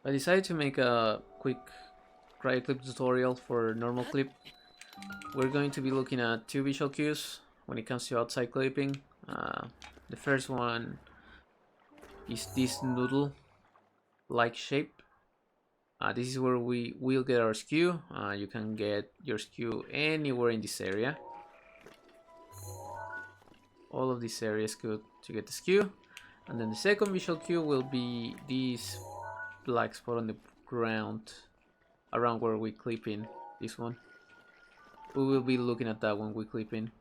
I decided to make a quick cryo clip tutorial for normal clip. We're going to be looking at two visual cues when it comes to outside clipping. The first one is this noodle-like shape. This is where we will get our skew. You can get your skew anywhere in this area. All of this area is good to get the skew. And then the second visual cue will be this black spot on the ground around where we clip in. This one. We will be looking at that when we clip in.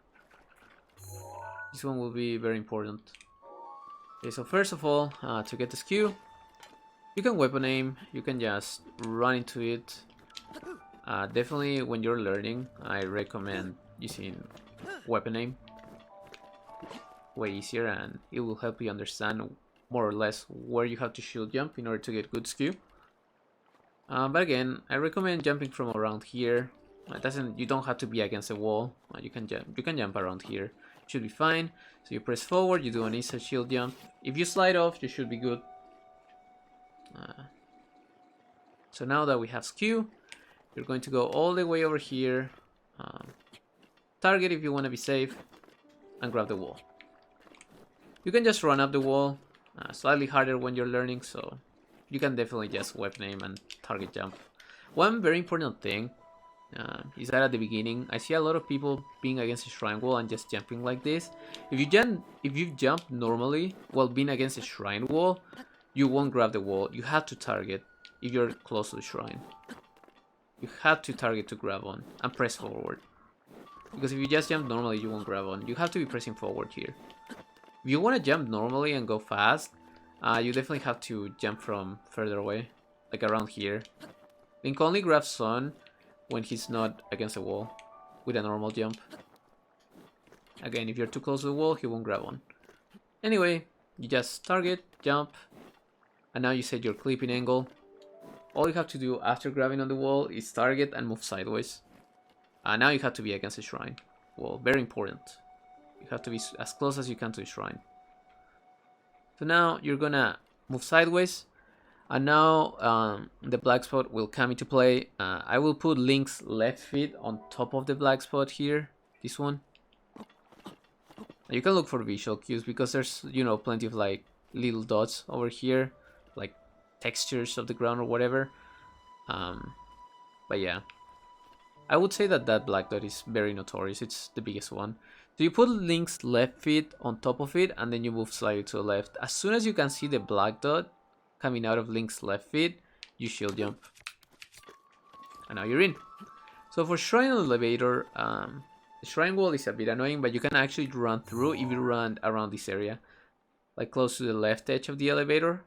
This one will be very important. Okay, so first of all, to get the skew, you can weapon aim, you can just run into it. Definitely when you're learning, I recommend using weapon aim. Way easier, and it will help you understand more or less where you have to shield jump in order to get good skew. But again, I recommend jumping from around here. You don't have to be against the wall. You can jump around here. It should be fine. So you press forward, you do an inside shield jump. If you slide off, you should be good. So now that we have skew, you're going to go all the way over here, target if you want to be safe, and grab the wall. You can just run up the wall, slightly harder when you're learning, so you can definitely just weapon aim and target jump. One very important thing is that at the beginning, I see a lot of people being against a shrine wall and just jumping like this. If you jump normally while being against a shrine wall, you won't grab the wall. You have to target if you're close to the shrine. You have to target to grab on and press forward. Because if you just jump normally, you won't grab on. You have to be pressing forward here. If you want to jump normally and go fast, you definitely have to jump from further away, like around here. Link only grabs Sun when he's not against the wall with a normal jump. Again, if you're too close to the wall, he won't grab on. Anyway, you just target, jump, and now you set your clipping angle. All you have to do after grabbing on the wall is target and move sideways. Now you have to be against the shrine. Well, very important. You have to be as close as you can to the shrine. So now you're gonna move sideways, and now the black spot will come into play. I will put Lynx's left feet on top of the black spot here, this one. You can look for visual cues because there's, you know, plenty of like little dots over here, like textures of the ground or whatever. But yeah, I would say that that black dot is very notorious. It's the biggest one. So you put Lynx's left feet on top of it, and then you move slightly to the left. As soon as you can see the black dot coming out of Lynx's left feet, you shield jump. And now you're in. So for shrine elevator, the shrine wall is a bit annoying, but you can actually run through if you run around this area. Like close to the left edge of the elevator.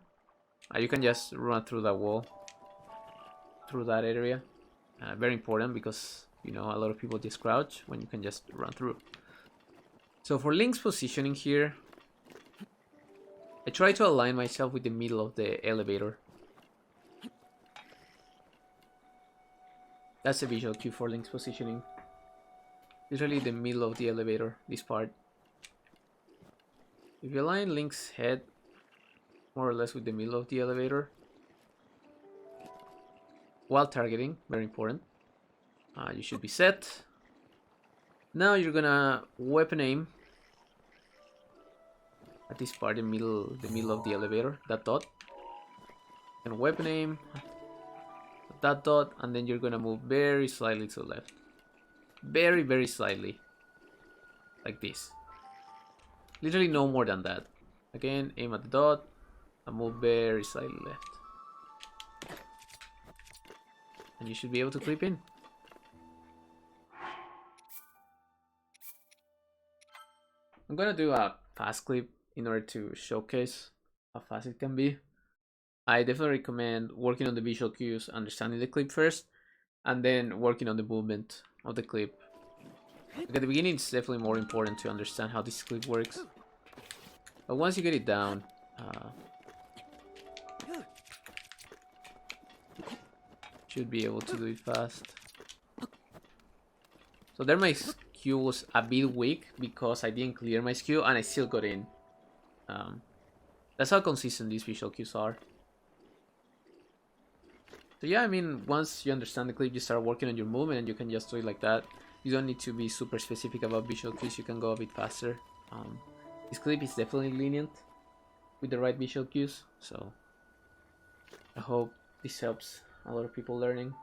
You can just run through that wall. Through that area. Very important because, you know, a lot of people just crouch when you can just run through. So for Lynx positioning here, I try to align myself with the middle of the elevator. That's a visual cue for Lynx positioning. Literally the middle of the elevator, this part. If you align Lynx's head more or less with the middle of the elevator, while targeting, very important, you should be set. Now you're gonna weapon aim at this part, the middle of the elevator, that dot. And weapon aim at that dot, and then you're gonna move very slightly to the left. Very, very slightly. Like this. Literally no more than that. Again, aim at the dot, and move very slightly left. And you should be able to clip in. I'm gonna do a fast clip in order to showcase how fast it can be. I definitely recommend working on the visual cues, understanding the clip first, and then working on the movement of the clip. Like at the beginning, it's definitely more important to understand how this clip works. But once you get it down, should be able to do it fast. So there my skew was a bit weak because I didn't clear my skew and I still got in. That's how consistent these visual cues are. So yeah, I mean, once you understand the clip, you start working on your movement and you can just do it like that. You don't need to be super specific about visual cues, you can go a bit faster. This clip is definitely lenient with the right visual cues, so I hope this helps a lot of people learning.